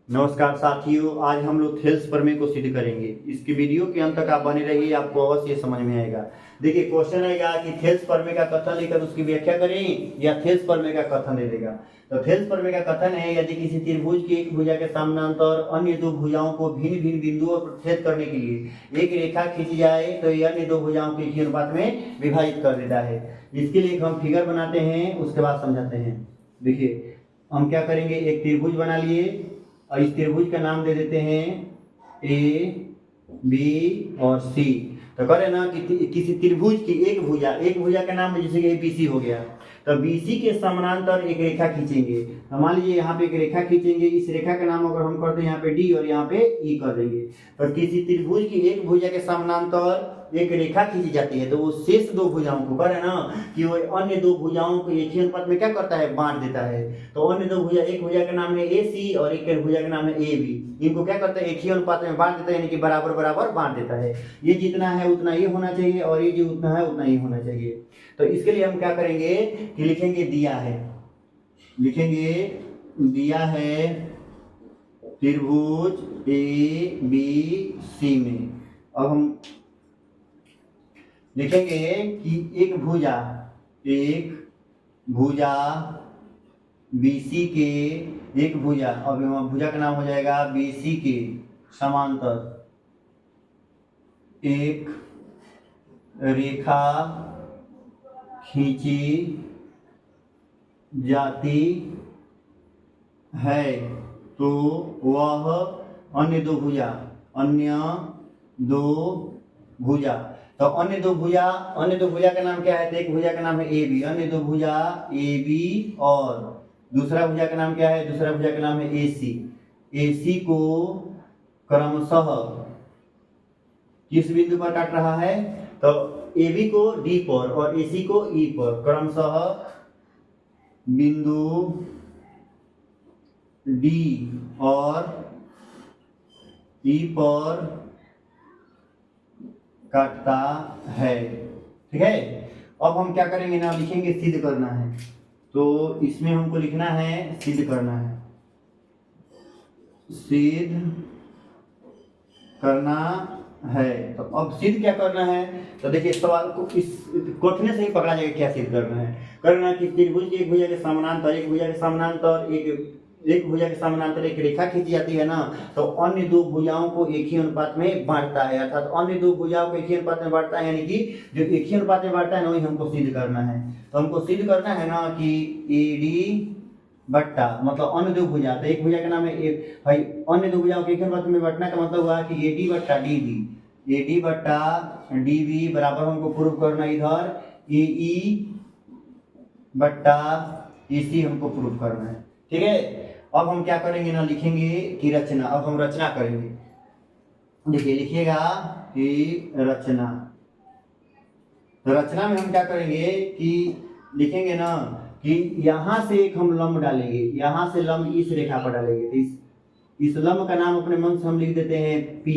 नमस्कार साथियों, आज हम लोग थेल्स प्रमेय को सिद्ध करेंगे। इसकी वीडियो के अंत तक आप बने रहिए, आपको अवश्य ये समझ में आएगा। देखिए क्वेश्चन आएगा कि थेल्स प्रमेय का कथन लेकर उसकी व्याख्या करें या थेल्स प्रमेय का कथन दे देगा। तो थेल्स प्रमेय का कथन है, यदि किसी त्रिभुज की एक भुजा के समानांतर अन्य दो भुजाओं को भिन्न भिन्न बिंदुओं पर छेद करने के लिए एक रेखा खींची जाए तो ये अन्य दो भुजाओं के एक ही अनुपात में विभाजित कर देता है। इसके लिए हम फिगर बनाते हैं, उसके बाद समझाते हैं। देखिए हम क्या करेंगे, एक त्रिभुज बना लिए और इस त्रिभुज का नाम दे देते हैं ए, बी और सी। तो करें ना कि किसी त्रिभुज की एक भुजा का नाम जैसे कि एबीसी हो गया, तो बीसी के समानांतर एक रेखा खींचेंगे। तो मान लीजिए यहाँ पे एक रेखा खींचेंगे, इस रेखा का नाम अगर हम कर दें यहाँ पे डी और यहाँ पे ई कर देंगे। तो किसी त्रिभुज की एक भुजा के समानांतर एक रेखा खींची जाती है तो वो शेष दो भुजाओं को करे ना कि वो अन्य दो भुजाओं को एक ही अनुपात में क्या करता है, बांट देता है। तो अन्य दो भुजा, एक भुजा का नाम है ए सी और एक भुजा का नाम है ए बी, इनको क्या करता है, एक ही अनुपात में बांट देता है, यानी कि बराबर बराबर बांट देता है। ये जितना है उतना ये होना चाहिए और ये जो उतना है उतना ही होना चाहिए। तो इसके लिए हम क्या करेंगे कि लिखेंगे दिया है त्रिभुज ए बी सी में। अब हम लिखेंगे कि एक भुजा बीसी के एक भुजा, अब भुजा का नाम हो जाएगा बीसी के समांतर एक रेखा खींची जाती है तो वह अन्य दो भुजा तो अन्य दो भुजा का नाम क्या है, तो एक भुजा का नाम है ए बी, अन्य दो भुजा ए बी और दूसरा भुजा का नाम क्या है, दूसरा भुजा का नाम है ए सी को क्रमशः किस बिंदु पर काट रहा है, तो ए बी को डी पर और ए सी को ई पर, क्रमशः बिंदु डी और ई पर काटता है। ठीक है, अब हम क्या करेंगे ना, लिखेंगे सिद्ध करना है। तो इसमें हमको लिखना है सिद्ध करना है, सिद्ध करना है। तो अब सिद्ध क्या करना है, तो देखिए सवाल को इस क्वेश्चन से ही पकड़ा जाएगा क्या सिद्ध करना है कि त्रिभुज की एक भुजा के समानांतर एक रेखा खींची जाती है ना, तो अन्य दो भुजाओं को एक ही अनुपात में बांटता है, अर्थात अन्य दो भुजाओं को एक ही अनुपात में बांटता है, यानी कि जो एक ही अनुपात में बांटता है ना वही हमको सिद्ध करना है। तो हमको सिद्ध करना है ना कि ए डी बट्टा, मतलब अन्य दो भुजा, तो एक भुजा का नाम है भाई, अन्य दो भुजाओं को एक ही अनुपात में बांटने का मतलब हुआ कि ए डी बट्टा डी बी बराबर हमको प्रूव करना इधर ए ई बट्टा ए सी हमको प्रूव करना है। ठीक है, अब हम क्या करेंगे ना, लिखेंगे कि रचना। अब हम रचना करेंगे। देखिए लिखिएगा कि रचना। तो रचना में हम क्या करेंगे कि लिखेंगे ना कि यहां से एक हम लंब डालेंगे, यहां से लंब इस रेखा पर डालेंगे, तो इस लंब का नाम अपने मन से हम लिख देते हैं P,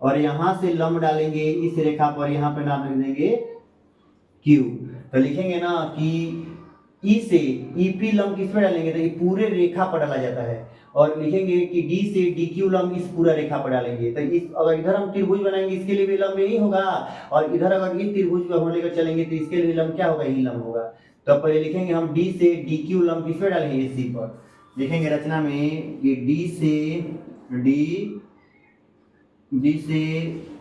और यहां से लंब डालेंगे इस रेखा पर, यहां पर नाम लिख देंगे Q। तो लिखेंगे ना कि ई से ईपी लंब किस पे डालेंगे, तो ये पूरे रेखा पर डाला जाता है, और लिखेंगे कि डी से डी क्यू लंब इस पूरा रेखा पर डालेंगे। तो इस अगर इधर हम त्रिभुज बनाएंगे इसके लिए भी लंब यही होगा, और इधर अगर इस त्रिभुज को हम लेकर चलेंगे तो इसके लिए लंब क्या होगा, यही लंब होगा। तो पहले लिखेंगे हम डी से डी क्यू लंब किस पे डालेंगे, ए सी पर। लिखेंगे रचना में कि डी से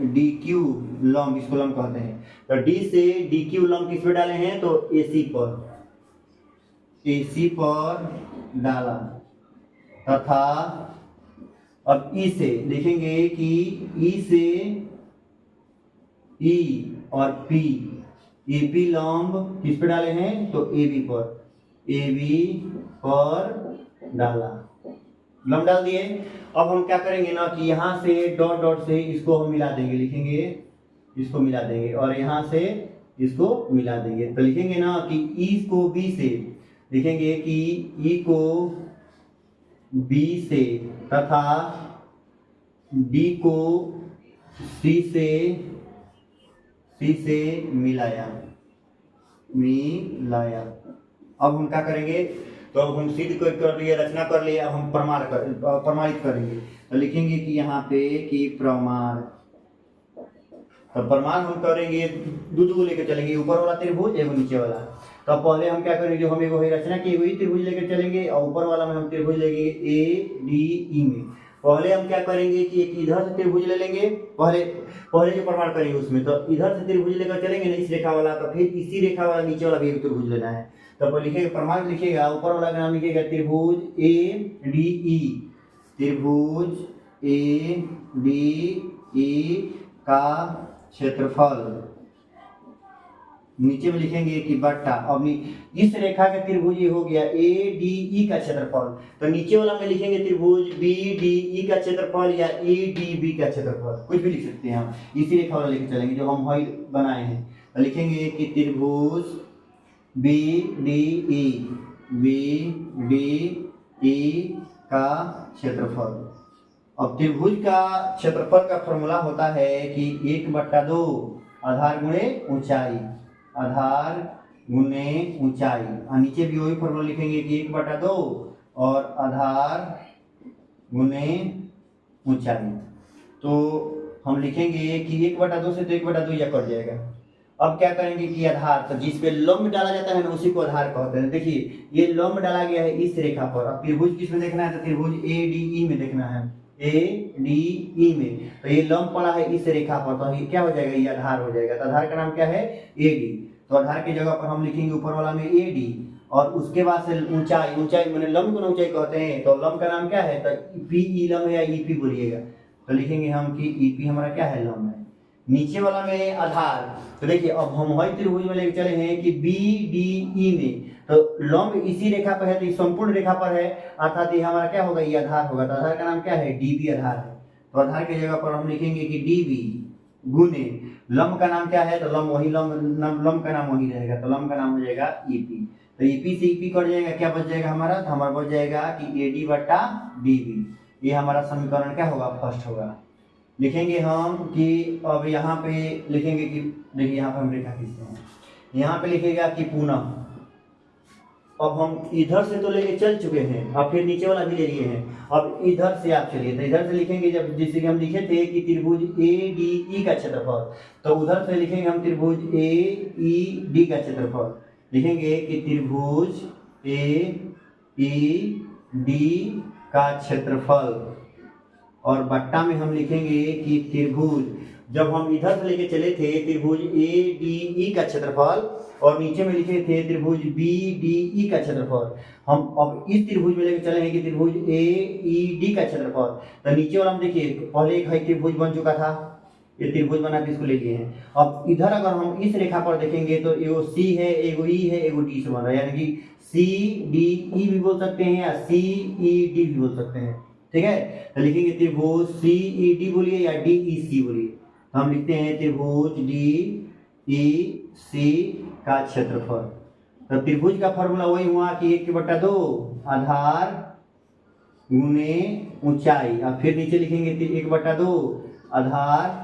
डी क्यू लंब, इसको लंब कहते हैं, तो डी से डी क्यू लंब किस पे डाले हैं, तो ए सी पर डाला, तथा अब ई से लिखेंगे कि ई से ई और पी, ए पी लंब किस पे डाले हैं, तो ए बी पर डाला, लंब डाल दिए। अब हम क्या करेंगे ना कि यहाँ से डॉट डॉट से इसको हम मिला देंगे, लिखेंगे इसको मिला देंगे, और यहाँ से इसको मिला देंगे। तो लिखेंगे ना कि ई को बी से, लिखेंगे कि ई को बी से तथा डी को सी से मिलाया। अब हम क्या करेंगे, तो अब हम सिद्ध कर लिए, रचना कर लिए, अब हम प्रमाणित करेंगे। तो लिखेंगे कि यहाँ पे कि प्रमाण, तो प्रमाण हम करेंगे दो लेकर चलेंगे, ऊपर वाला त्रिभुज एवं नीचे वाला। तो पहले हम क्या करेंगे, जो हम एगो रचना की वही त्रिभुज लेकर चलेंगे और ऊपर वाला में हम त्रिभुज लेंगे ए डी ई में। पहले हम क्या करेंगे कि एक इधर से त्रिभुज ले लेंगे, पहले जो प्रमाण करेंगे उसमें, तो इधर से त्रिभुज लेकर चलेंगे ना इस रेखा वाला, तो फिर इसी रेखा वाला नीचे वाला भी एक त्रिभुज लेना है। तो लिखिएगा प्रमाण, लिखिएगा ऊपर वाला का नाम लिखिएगा त्रिभुज ए डी ई, त्रिभुज ए डी ई का क्षेत्रफल, नीचे में लिखेंगे कि बट्टा, अब इस रेखा का त्रिभुज ये हो गया ए डी ई का क्षेत्रफल, तो नीचे वाला में लिखेंगे त्रिभुज बी डी ई का क्षेत्रफल या ए डी बी का क्षेत्रफल, कुछ भी लिख सकते हैं हम, इसी रेखा वाला लेके चलेंगे जो हम वही बनाए हैं। तो लिखेंगे कि त्रिभुज बी डी ई का क्षेत्रफल। अब त्रिभुज का क्षेत्रफल का फॉर्मूला होता है कि 1/2 आधार गुणे ऊंचाई, आधार गुणे ऊंचाई, और नीचे भी वही फॉर्मूला लिखेंगे कि 1/2 और आधार गुणे ऊंचाई। तो हम लिखेंगे कि 1/2 से तो 1/2 या कट जाएगा। अब क्या करेंगे कि आधार, तो जिस पे लंब डाला जाता है ना उसी को आधार कहते हैं। देखिए ये लंब डाला गया है इस रेखा पर, अब त्रिभुज किस में देखना है, तो त्रिभुज ए डी ई में देखना है, ए डी ई में। तो ये लंब पड़ा है इस रेखा पर, तो ये क्या हो जाएगा, ये आधार हो जाएगा। तो आधार का नाम क्या है, ए डी। तो आधार की जगह पर हम लिखेंगे ऊपर वाला में ए डी, और उसके बाद से ऊंचाई, ऊंचाई मैंने लंब को ऊंचाई कहते हैं, तो लंब का नाम क्या है, तो पी ई लंब है या ई पी बोलिएगा। तो लिखेंगे हम कि ई पी हमारा क्या है, लंब है। नीचे वाला में आधार, तो देखिए अब हम वही त्रिभुज में लेके चले हैं कि बी डी ई में, तो लंब इसी रेखा पर है, तो इस संपूर्ण रेखा पर है, अर्थात ये हमारा क्या होगा, ये आधार होगा। तो आधार का नाम क्या है, डीबी आधार है। तो आधार की जगह पर हम लिखेंगे कि डीबी गुने लंब का नाम क्या है, तो लंब वही लंब का नाम वही रहेगा, तो लंब का नाम हो जाएगा ईपी। तो ईपी से ईपी कट जाएगा, क्या बच जाएगा हमारा, तो हमारा बच जाएगा कि एडी बटा डीबी। ये हमारा समीकरण क्या होगा, फर्स्ट होगा। लिखेंगे हम कि अब यहाँ पे लिखेंगे कि देखिए यहाँ पे हम रेखा खींचते हैं, यहाँ पे लिखेगा कि पुनः, अब हम इधर से तो लेके चल चुके हैं, अब फिर नीचे वाला भी ले लिए हैं, अब इधर से आप चलिए, तो इधर से लिखेंगे जब जैसे कि हम लिखे थे कि त्रिभुज ए डी ई का क्षेत्रफल, तो उधर से लिखेंगे हम त्रिभुज ए ई डी का क्षेत्रफल। लिखेंगे कि त्रिभुज ए ई डी का क्षेत्रफल, और बट्टा में हम लिखेंगे कि त्रिभुज, जब हम इधर से लेके चले थे त्रिभुज ए डी ई का क्षेत्रफल, और नीचे में लिखे थे त्रिभुज बी डी ई का क्षेत्रफल, हम अब इस त्रिभुज में लेके चले हैं कि त्रिभुज ए ई डी का क्षेत्रफल। तो नीचे वाला हम देखिए पहले एक त्रिभुज बन चुका था, ये त्रिभुज बना के इसको ले लिए हैं। अब इधर अगर हम इस रेखा पर देखेंगे तो एगो सी है, एगो ई है, एगो डी से बन रहा है, यानी कि सी डी ई भी बोल सकते हैं या सी ई डी भी बोल सकते हैं, ठीक है। तो लिखेंगे त्रिभुज सी ई डी बोलिए या डी ई सी बोलिए, तो हम लिखते हैं त्रिभुज डी ई सी का क्षेत्रफल। तो त्रिभुज का फॉर्मूला वही हुआ कि 1/2 आधार गुने ऊंचाई, और फिर नीचे लिखेंगे 1/2 आधार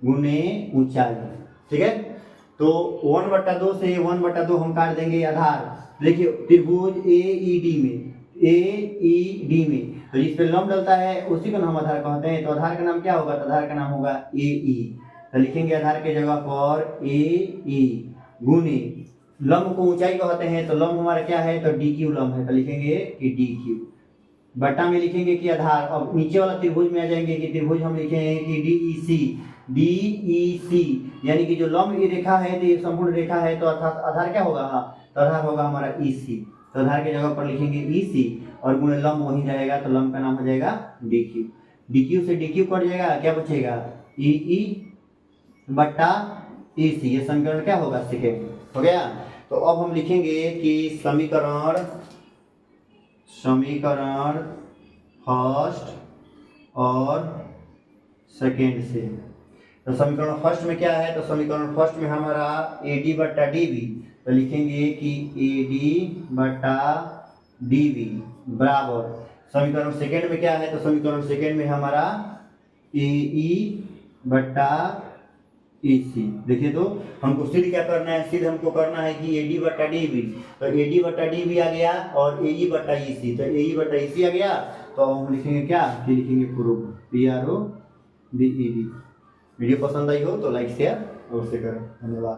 गुने ऊंचाई, ठीक है। तो 1/2 से 1/2 हम काट देंगे आधार। देखिए त्रिभुज ए ई डी में, ए ई डी में, तो जिस पे लंब डलता है उसी को हम आधार कहते हैं। तो आधार का नाम क्या होगा, तो आधार का नाम होगा ए ई। तो लिखेंगे आधार के जगह पर ए ई गुने लंब को ऊंचाई कहते हैं, तो लंब हमारा क्या है, तो डी क्यू लंब है, तो लिखेंगे कि डी क्यू। बट्टा में लिखेंगे कि आधार, अब नीचे वाला त्रिभुज में आ जाएंगे कि त्रिभुज हम लिखेंगे कि डी ई सी, डी ई सी यानी कि जो लंब ये रेखा है तो ये संपूर्ण रेखा है, तो अर्थात आधार क्या होगा, तो आधार होगा हमारा ई सी। तो आधार की जगह पर लिखेंगे ई सी और गुणे लंब वही रहेगा, तो लंब का नाम हो जाएगा डी क्यू। डी क्यू से डी क्यू कट जाएगा, क्या बचेगा, ई ई बट्टा ई सी। ये समीकरण क्या होगा, सेकेंड हो गया। तो अब हम लिखेंगे कि समीकरण फर्स्ट और सेकेंड से। तो समीकरण फर्स्ट में क्या है, तो समीकरण फर्स्ट में हमारा ए डी बट्टा डी बी, तो लिखेंगे कि ए डी बट्टा डी बी बराबर, समीकरण सेकेंड में क्या है, तो समीकरण सेकेंड में हमारा ए ई बट्टा EC। देखिए तो हमको सिद्ध क्या करना है, सिद्ध हमको करना है कि AD बटा DB, तो AD बटा DB आ गया और AE बटा EC, तो AE बटा EC आ गया। तो हम लिखेंगे क्या, कि लिखेंगे प्रूफ, PROVED। वीडियो पसंद आई हो तो लाइक शेयर अवश्य करें। धन्यवाद।